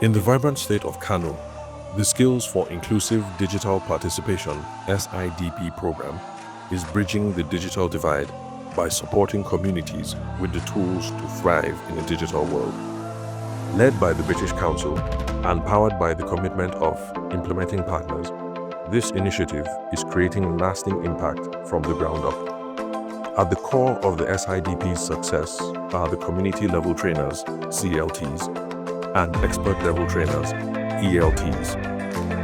In the vibrant state of Kano, the Skills for Inclusive Digital Participation (SIDP) program is bridging the digital divide by supporting communities with the tools to thrive in a digital world. Led by the British Council and powered by the commitment of implementing partners, this initiative is creating lasting impact from the ground up. At the core of the SIDP's success are the community-level trainers, CLTs, and expert-level trainers, ELTs,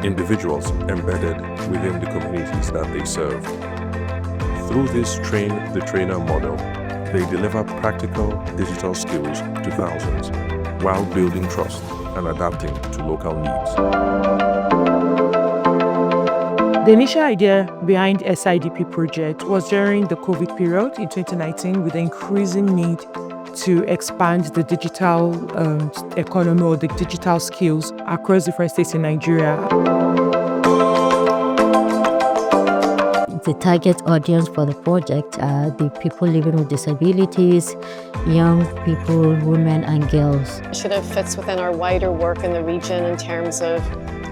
individuals embedded within the communities that they serve. Through this train-the-trainer model, they deliver practical digital skills to thousands while building trust and adapting to local needs. The initial idea behind SIDP project was during the COVID period in 2019 with the increasing need to expand the digital economy or the digital skills across different states in Nigeria. The target audience for the project are the people living with disabilities, young people, women and girls. The initiative fits within our wider work in the region in terms of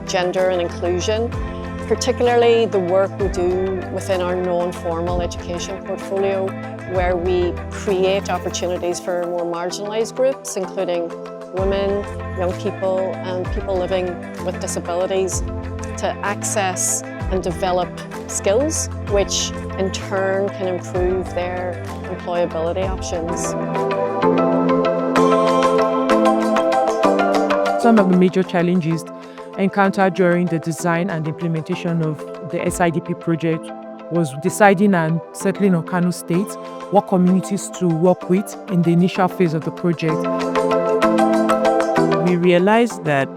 gender and inclusion, particularly the work we do within our non-formal education portfolio, where we create opportunities for more marginalised groups, including women, young people and people living with disabilities, to access and develop skills, which in turn can improve their employability options. Some of the major challenges encountered during the design and implementation of the SIDP project was deciding and settling on Kano State what communities to work with in the initial phase of the project. We realized that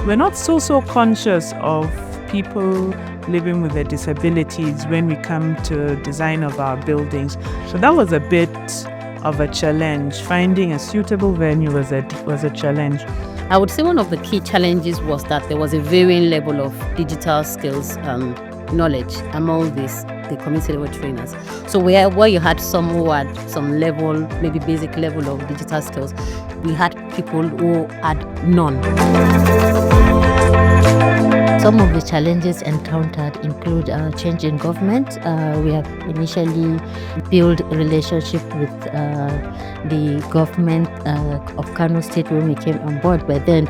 we're not so conscious of people living with their disabilities when we come to design of our buildings. So that was a bit of a challenge. Finding a suitable venue was a challenge. I would say one of the key challenges was that there was a varying level of digital skills knowledge among the community level trainers. So where you had some who had some level, maybe basic level of digital skills, we had people who had none. Some of the challenges encountered include change in government. We have initially built a relationship with the government of Kano State when we came on board, but then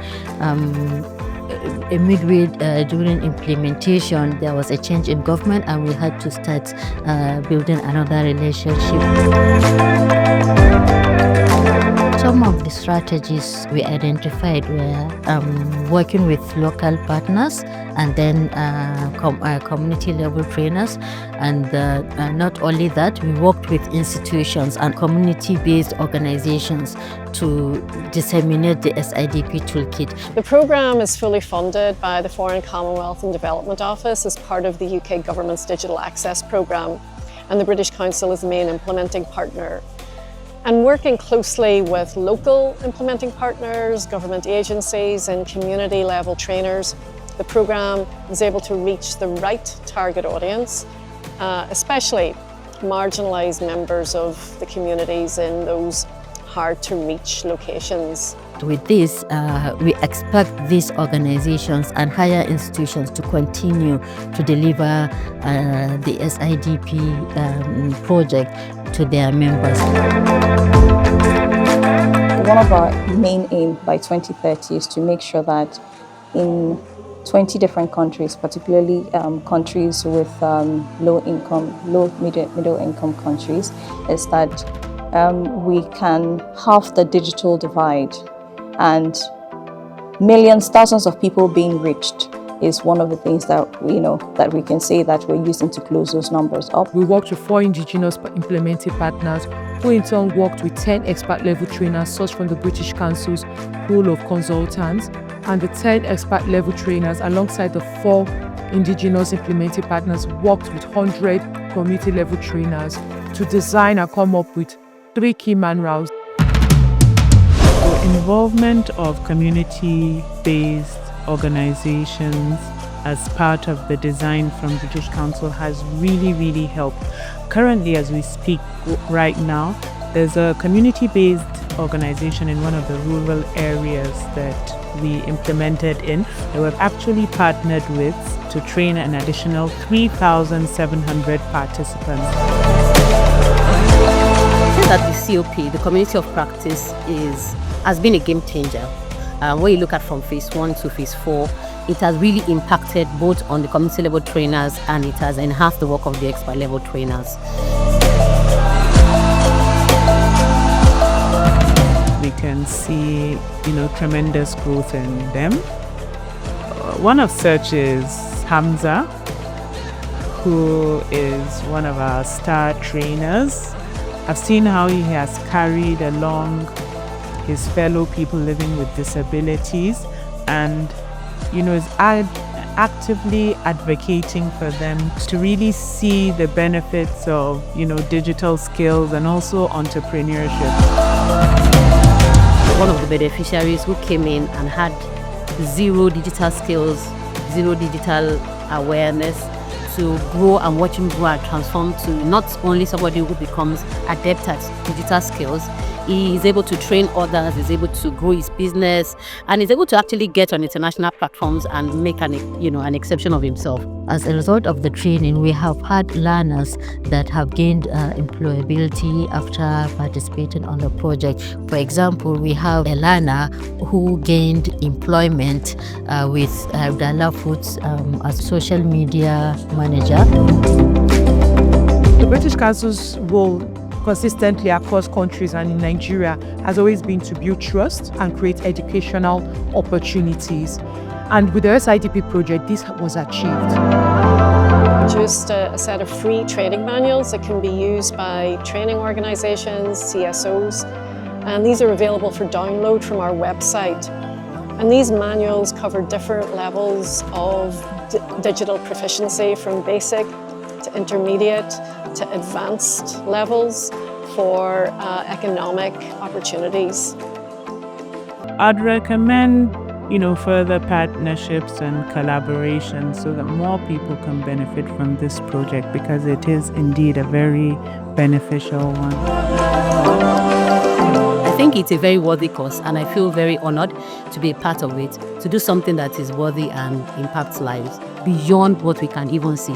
midway during implementation, there was a change in government and we had to start building another relationship. Some of the strategies we identified were working with local partners and then community level trainers, and not only that, we worked with institutions and community-based organizations to disseminate the SIDP toolkit. The programme is fully funded by the Foreign Commonwealth and Development Office as part of the UK Government's Digital Access Programme, and the British Council is the main implementing partner. And working closely with local implementing partners, government agencies and community level trainers, the programme is able to reach the right target audience, especially marginalised members of the communities in those hard to reach locations. With this, we expect these organizations and higher institutions to continue to deliver the SIDP project to their members. One of our main aims by 2030 is to make sure that in 20 different countries, particularly countries with low middle income countries, is that we can halve the digital divide, and millions, thousands of people being reached is one of the things that that we can say that we're using to close those numbers up. We worked with 4 indigenous implementing partners who in turn worked with 10 expert level trainers sourced from the British Council's pool of consultants, and the 10 expert level trainers alongside the 4 indigenous implementing partners worked with 100 community level trainers to design and come up with 3 key manuals. The involvement of community-based organizations as part of the design from British Council has really helped. Currently, as we speak right now, there's a community-based organization in one of the rural areas that we implemented in, that we've actually partnered with to train an additional 3,700 participants. I think that the COP, the community of practice, has been a game changer. When you look at from phase 1 to phase 4, it has really impacted both on the community level trainers, and it has enhanced the work of the expert level trainers. We can see, tremendous growth in them. One of such is Hamza, who is one of our star trainers. I've seen how he has carried along his fellow people living with disabilities, and is actively advocating for them to really see the benefits of digital skills and also entrepreneurship. One of the beneficiaries who came in and had zero digital skills, zero digital awareness, to grow and watch him grow and transform to not only somebody who becomes adept at digital skills, he is able to train others, is able to grow his business, and is able to actually get on international platforms and make an exception of himself. As a result of the training, we have had learners that have gained employability after participating on the project. For example, we have a learner who gained employment with Abdallah Foods as social media manager. The British Council's role consistently across countries and in Nigeria has always been to build trust and create educational opportunities. And with the SIDP project, this was achieved. Just a set of free training manuals that can be used by training organisations, CSOs, and these are available for download from our website. And these manuals cover different levels of digital proficiency, from basic to intermediate to advanced levels for economic opportunities. I'd recommend further partnerships and collaboration so that more people can benefit from this project, because it is indeed a very beneficial one. I think it's a very worthy cause, and I feel very honored to be a part of it, to do something that is worthy and impacts lives beyond what we can even see.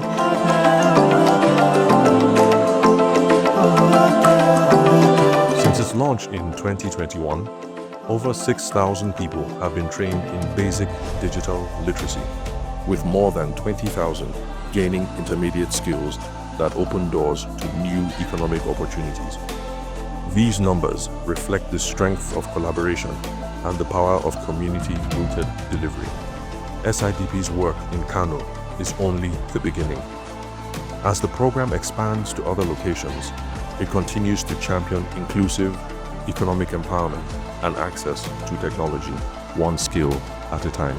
Since its launch in 2021, over 6,000 people have been trained in basic digital literacy, with more than 20,000 gaining intermediate skills that open doors to new economic opportunities. These numbers reflect the strength of collaboration and the power of community-rooted delivery. SIDP's work in Kano is only the beginning. As the program expands to other locations, it continues to champion inclusive economic empowerment and access to technology, one skill at a time.